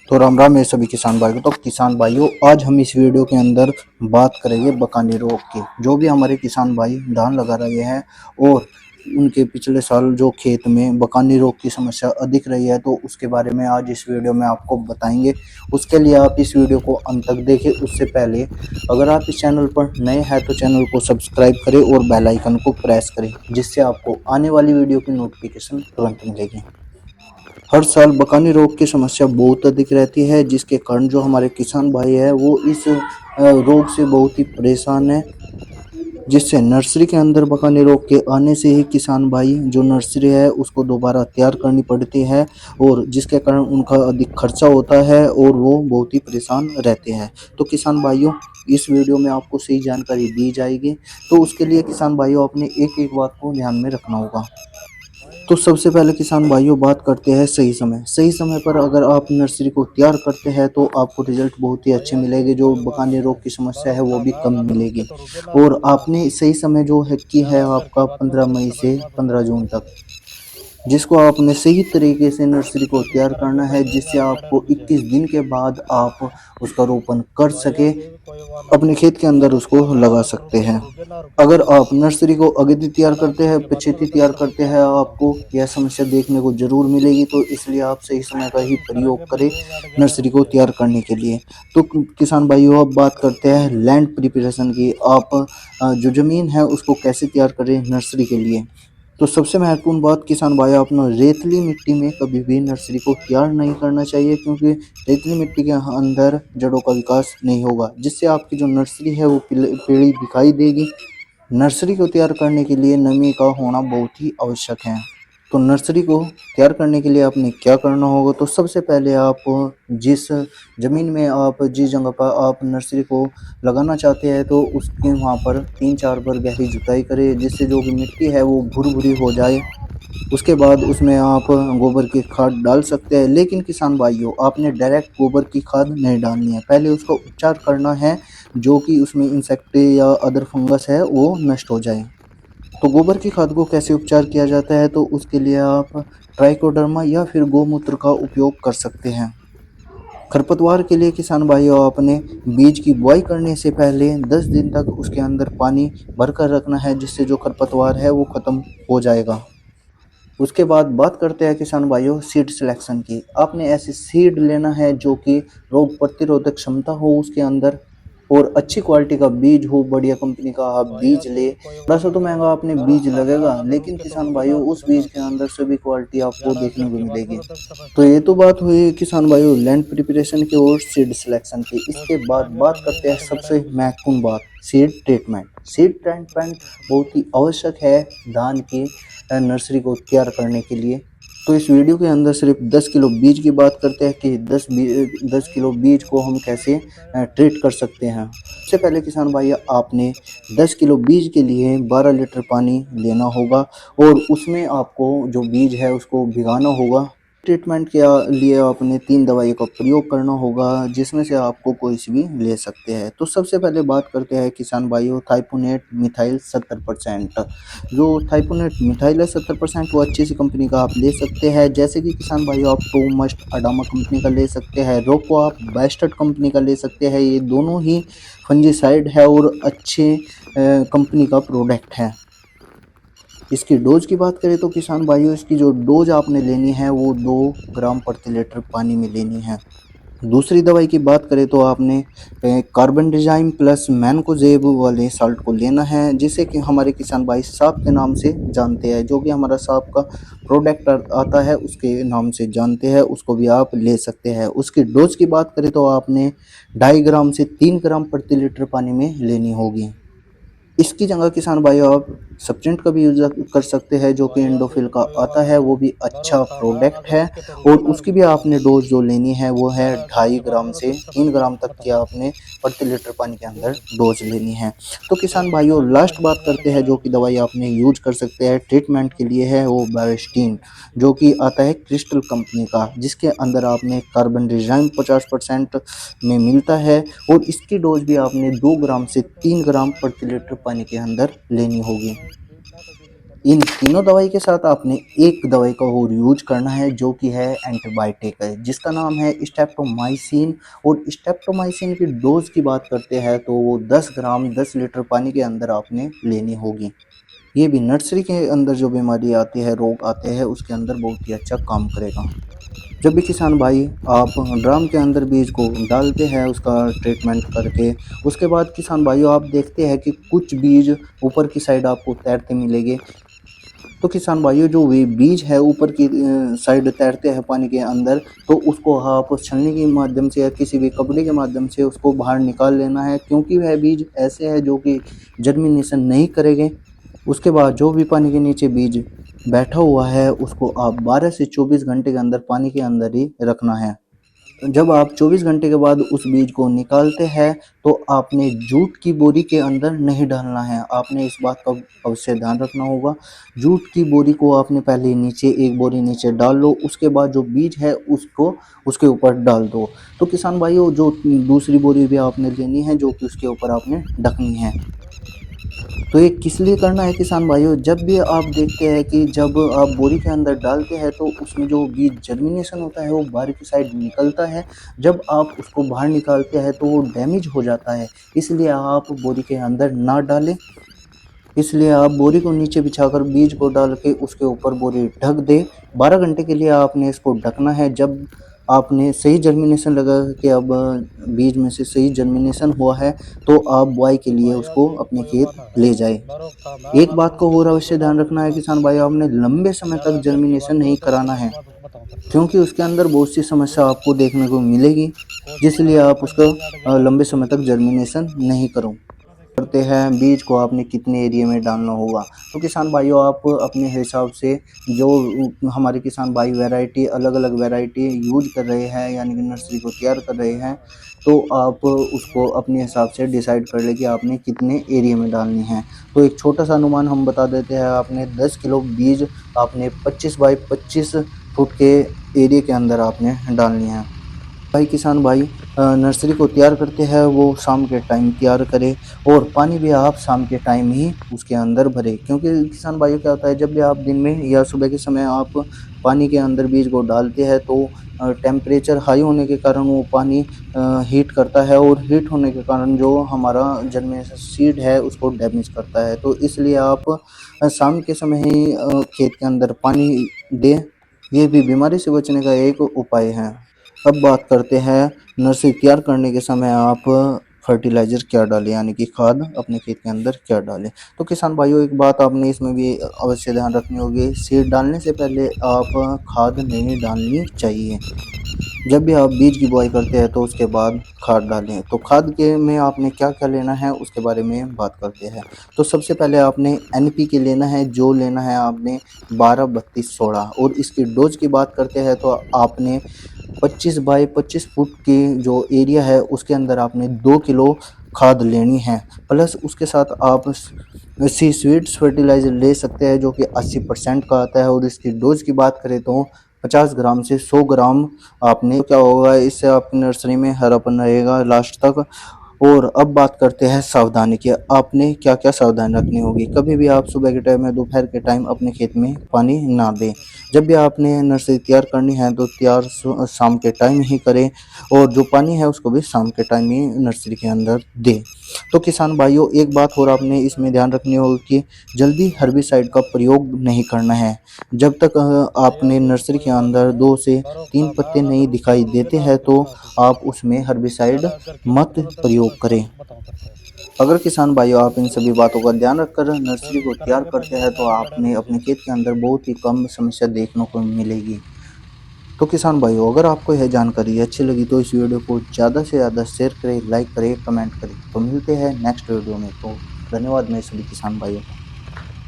तो राम राम मेरे सभी किसान भाइयों। तो किसान भाइयों, आज हम इस वीडियो के अंदर बात करेंगे बकानी रोग की। जो भी हमारे किसान भाई धान लगा रहे हैं और उनके पिछले साल जो खेत में बकानी रोग की समस्या अधिक रही है, तो उसके बारे में आज इस वीडियो में आपको बताएंगे। उसके लिए आप इस वीडियो को अंत तक देखें। उससे पहले अगर आप इस चैनल पर नए हैं तो चैनल को सब्सक्राइब करें और बेल आइकन को प्रेस करें, जिससे आपको आने वाली वीडियो की नोटिफिकेशन तुरंत मिलेगी। हर साल बकानी रोग की समस्या बहुत अधिक रहती है, जिसके कारण जो हमारे किसान भाई है वो इस रोग से बहुत ही परेशान है, जिससे नर्सरी के अंदर बकानी रोग के आने से ही किसान भाई जो नर्सरी है उसको दोबारा तैयार करनी पड़ती है, और जिसके कारण उनका अधिक खर्चा होता है और वो बहुत ही परेशान रहते हैं। तो किसान भाइयों, इस वीडियो में आपको सही जानकारी दी जाएगी, तो उसके लिए किसान भाइयों अपने एक एक बात को ध्यान में रखना होगा। तो सबसे पहले किसान भाइयों बात करते हैं सही समय। सही समय पर अगर आप नर्सरी को तैयार करते हैं तो आपको रिजल्ट बहुत ही अच्छे मिलेंगे। जो बकाने रोग की समस्या है वो भी कम मिलेगी। और आपने सही समय जो है की है आपका 15 मई से 15 जून तक, जिसको आपने सही तरीके से नर्सरी को तैयार करना है, जिससे आपको 21 दिन के बाद आप उसका रोपण कर सके, अपने खेत के अंदर उसको लगा सकते हैं। अगर आप नर्सरी को अगेती तैयार करते हैं, पछेती तैयार करते हैं, आपको यह समस्या देखने को जरूर मिलेगी। तो इसलिए आप सही समय का ही प्रयोग करें नर्सरी को तैयार करने के लिए। तो किसान भाइयों, अब बात करते हैं लैंड प्रिपरेशन की। आप जो ज़मीन है उसको कैसे तैयार करें नर्सरी के लिए। तो सबसे महत्वपूर्ण बात किसान भाई, अपना रेतली मिट्टी में कभी भी नर्सरी को तैयार नहीं करना चाहिए, क्योंकि रेतली मिट्टी के अंदर जड़ों का विकास नहीं होगा, जिससे आपकी जो नर्सरी है वो पीली दिखाई देगी। नर्सरी को तैयार करने के लिए नमी का होना बहुत ही आवश्यक है। तो नर्सरी को तैयार करने के लिए आपने क्या करना होगा, तो सबसे पहले आप जिस ज़मीन में आप जिस जगह पर आप नर्सरी को लगाना चाहते हैं तो उसके वहाँ पर 3-4 बार गहरी जुताई करें, जिससे जो भी मिट्टी है वो भुरभुरी हो जाए। उसके बाद उसमें आप गोबर की खाद डाल सकते हैं, लेकिन किसान भाइयों आपने डायरेक्ट गोबर की खाद नहीं डालनी है। पहले उसका उपचार करना है, जो कि उसमें इंसेक्ट या अदर फंगस है वो नष्ट हो जाए। तो गोबर की खाद को कैसे उपचार किया जाता है, तो उसके लिए आप ट्राइकोडर्मा या फिर गौमूत्र का उपयोग कर सकते हैं। खरपतवार के लिए किसान भाइयों, अपने बीज की बुआई करने से पहले 10 दिन तक उसके अंदर पानी भरकर रखना है, जिससे जो खरपतवार है वो खत्म हो जाएगा। उसके बाद बात करते हैं किसान भाइयों सीड सिलेक्शन की। आपने ऐसी सीड लेना है जो कि रोग प्रतिरोधक क्षमता हो उसके अंदर, और अच्छी क्वालिटी का बीज हो, बढ़िया कंपनी का आप बीज ले। थोड़ा सा तो महंगा आपने बीज लगेगा, लेकिन किसान भाइयों उस बीज के अंदर सभी क्वालिटी आपको देखने को मिलेगी। तो ये तो बात हुई किसान भाइयों लैंड प्रिपरेशन की और सीड सिलेक्शन की। इसके बाद बात करते हैं सबसे महत्वपूर्ण बात, सीड ट्रीटमेंट। सीड ट्रीटमेंट बहुत ही आवश्यक है धान की नर्सरी को तैयार करने के लिए। तो इस वीडियो के अंदर सिर्फ 10 किलो बीज की बात करते हैं कि 10 किलो बीज को हम कैसे ट्रीट कर सकते हैं। सबसे पहले किसान भाई आपने 10 किलो बीज के लिए 12 लीटर पानी लेना होगा, और उसमें आपको जो बीज है उसको भिगाना होगा। ट्रीटमेंट के लिए आपने 3 दवाइयों का प्रयोग करना होगा, जिसमें से आपको कोई सी भी ले सकते हैं। तो सबसे पहले बात करते हैं किसान भाइयों थाइपोनेट मिथाइल 70%। जो थाइपोनेट मिथाइल है 70%, वो अच्छी सी कंपनी का आप ले सकते हैं। जैसे कि किसान भाइयों आप टोमस्ट अडामा कंपनी का ले सकते हैं, रोको आप बेस्टर्ड कंपनी का ले सकते हैं। ये दोनों ही फंजीसाइड है और अच्छे कंपनी का प्रोडक्ट है। इसकी डोज की बात करें तो किसान भाइयों इसकी जो डोज आपने लेनी है वो 2 ग्राम प्रति लीटर पानी में लेनी है। दूसरी दवाई की बात करें तो आपने कार्बनडाजिम प्लस मैनकोजेब वाले साल्ट को लेना है, जिसे कि हमारे किसान भाई सांप के नाम से जानते हैं। जो कि हमारा सांप का प्रोडक्ट आता है उसके नाम से जानते हैं, उसको भी आप ले सकते हैं। उसकी डोज की बात करें तो आपने 2.5 ग्राम से 3 ग्राम प्रति लीटर पानी में लेनी होगी। इसकी जगह किसान भाइयों आप सब्सटेंट का भी यूज कर सकते हैं, जो कि एंडोफिल का आता है, वो भी अच्छा प्रोडक्ट है। और उसकी भी आपने डोज जो लेनी है वो है 2.5 ग्राम से 3 ग्राम तक की आपने प्रति लीटर पानी के अंदर डोज लेनी है। तो किसान भाइयों लास्ट बात करते हैं जो कि दवाई आपने यूज कर सकते हैं ट्रीटमेंट के लिए है वो बायोस्टीन, जो कि आता है क्रिस्टल कंपनी का, जिसके अंदर आपने कार्बनडाजिम 50% में मिलता है, और इसकी डोज भी आपने 2 ग्राम से 3 ग्राम प्रति लीटर पानी के अंदर लेनी होगी। इन तीनों दवाई के साथ आपने एक दवाई का और यूज करना है जो कि है एंटीबायोटिक है, जिसका नाम है स्ट्रेप्टोमाइसिन। और स्ट्रेप्टोमाइसिन की डोज की बात करते हैं तो वो 10 ग्राम 10 लीटर पानी के अंदर आपने लेनी होगी। ये भी नर्सरी के अंदर जो बीमारी आती है, रोग आते हैं, उसके अंदर बहुत ही अच्छा काम करेगा। जब भी किसान भाई आप ड्रम के अंदर बीज को डालते हैं उसका ट्रीटमेंट करके, उसके बाद किसान भाइयों आप देखते हैं कि कुछ बीज ऊपर की साइड आपको तैरते मिलेंगे। तो किसान भाइयों जो वे बीज है ऊपर की साइड तैरते हैं पानी के अंदर, तो उसको आप छलनी के माध्यम से या किसी भी कपड़े के माध्यम से उसको बाहर निकाल लेना है, क्योंकि वह बीज ऐसे है जो कि जर्मिनेशन नहीं करेंगे। उसके बाद जो भी पानी के नीचे बीज बैठा हुआ है उसको आप 12 से 24 घंटे के अंदर पानी के अंदर ही रखना है। जब आप 24 घंटे के बाद उस बीज को निकालते हैं तो आपने जूट की बोरी के अंदर नहीं डालना है। आपने इस बात का अवश्य ध्यान रखना होगा। जूट की बोरी को आपने पहले नीचे एक बोरी नीचे डाल लो, उसके बाद जो बीज है उसको उसके ऊपर डाल दो। तो किसान भाइयों जो दूसरी बोरी भी आपने लेनी है जो कि उसके ऊपर आपने ढकनी है। तो ये किस लिए करना है किसान भाइयों, जब भी आप देखते हैं कि जब आप बोरी के अंदर डालते हैं तो उसमें जो बीज जर्मिनेशन होता है वो बाहर की साइड निकलता है। जब आप उसको बाहर निकालते हैं तो वो डैमेज हो जाता है, इसलिए आप बोरी के अंदर ना डालें। इसलिए आप बोरी को नीचे बिछाकर बीज को डाल के उसके ऊपर बोरी ढक दें। 12 घंटे के लिए आपने इसको ढकना है। जब आपने सही जर्मिनेशन लगा कि अब बीज में से सही जर्मिनेशन हुआ है तो आप बुआई के लिए उसको अपने खेत ले जाए। एक बात को और अवश्य ध्यान रखना है किसान भाई, आपने लंबे समय तक जर्मिनेशन नहीं कराना है, क्योंकि उसके अंदर बहुत सी समस्या आपको देखने को मिलेगी, जिसलिए आप उसका लंबे समय तक जर्मिनेशन नहीं करो करते हैं। बीज को आपने कितने एरिया में डालना होगा, तो किसान भाइयों आप अपने हिसाब से जो हमारे किसान भाई वैरायटी अलग अलग वैरायटी यूज कर रहे हैं यानी कि नर्सरी को तैयार कर रहे हैं, तो आप उसको अपने हिसाब से डिसाइड कर ले कि आपने कितने एरिया में डालनी है। तो एक छोटा सा अनुमान हम बता देते हैं, आपने 10 किलो बीज आपने 25 बाई 25 फुट के एरिया के अंदर आपने डालनी है। भाई किसान भाई नर्सरी को तैयार करते हैं वो शाम के टाइम तैयार करें, और पानी भी आप शाम के टाइम ही उसके अंदर भरें, क्योंकि किसान भाइयों क्या होता है जब भी आप दिन में या सुबह के समय आप पानी के अंदर बीज को डालते हैं तो टेम्परेचर हाई होने के कारण वो पानी हीट करता है, और हीट होने के कारण जो हमारा जर्मिनेशन सीड है उसको डैमेज करता है। तो इसलिए आप शाम के समय ही खेत के अंदर पानी दें, ये भी बीमारी से बचने का एक उपाय है। अब बात करते हैं नर्सरी तैयार करने के समय आप फर्टिलाइज़र क्या डालें, यानी कि खाद अपने खेत के अंदर क्या डालें। तो किसान भाइयों एक बात आपने इसमें भी अवश्य ध्यान रखनी होगी, सीड डालने से पहले आप खाद नहीं डालनी चाहिए। जब भी आप बीज की बुआई करते हैं तो उसके बाद खाद डालें। तो खाद के में आपने क्या-क्या लेना है उसके बारे में बात करते हैं। तो सबसे पहले आपने एनपीके लेना है, जो लेना है आपने 12-32-16, और इसकी डोज़ की बात करते हैं तो आपने 25 बाई 25 फुट की जो एरिया है उसके अंदर आपने 2 किलो खाद लेनी है। प्लस उसके साथ आप सीड्स फर्टिलाइज़र ले सकते हैं जो कि 80% का आता है, और इसकी डोज़ की बात करें तो 50 ग्राम से 100 ग्राम आपने क्या होगा, इससे आपकी नर्सरी में हरापन रहेगा लास्ट तक। और अब बात करते हैं सावधानी की, आपने क्या-क्या सावधानी रखनी होगी। कभी भी आप सुबह के टाइम या दोपहर के टाइम अपने खेत में पानी ना दें। जब भी आपने नर्सरी तैयार करनी है तो तैयार शाम के टाइम ही करें, और जो पानी है उसको भी शाम के टाइम ही नर्सरी के अंदर दें। तो किसान भाइयों एक बात और आपने इसमें ध्यान रखनी होगी कि जल्दी हर्बिसाइड का प्रयोग नहीं करना है। जब तक आपने नर्सरी के अंदर 2 से 3 पत्ते नहीं दिखाई देते हैं तो आप उसमें हर्बिसाइड मत प्रयोग करें। अगर किसान भाइयों आप इन सभी बातों का ध्यान रखकर नर्सरी को तैयार करते हैं तो आपने अपने खेत के अंदर बहुत ही कम समस्या देखने को मिलेगी। तो किसान भाइयों अगर आपको यह जानकारी अच्छी लगी तो इस वीडियो को ज़्यादा से ज़्यादा शेयर करें, लाइक करें, कमेंट करें। तो मिलते हैं नेक्स्ट वीडियो में। तो धन्यवाद मेरे सभी किसान भाइयों को।